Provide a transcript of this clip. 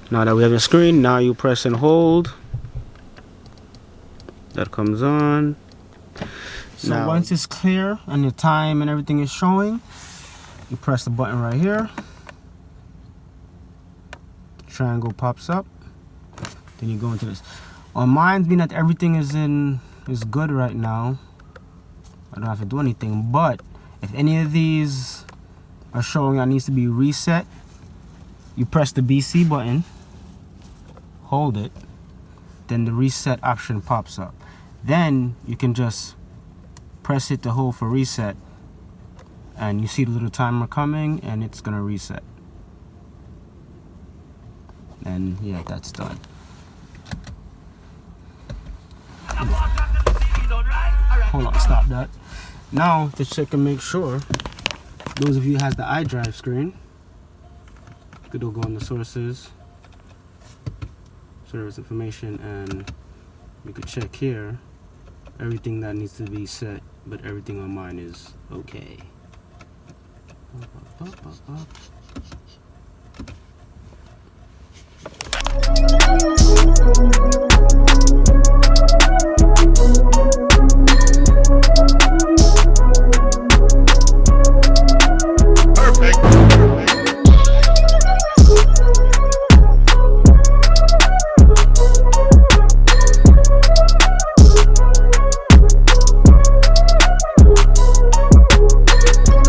Now that we have your screen, now you press and hold. That comes on. So now, once it's clear and your time and everything is showing, you press the button right here. Triangle pops up. Then you go into this. On mine, being that everything is good right now, I don't have to do anything. But if any of these are showing that needs to be reset, you press the BC button, hold it, then the reset option pops up. Then you can just press it to hold for reset, and you see the little timer coming, and it's gonna reset. And yeah, that's done. Hold on, stop that. Now to check and make sure, those of you who has the iDrive screen, you could go on the sources, service information, and you could check here everything that needs to be set, but everything on mine is okay. Up.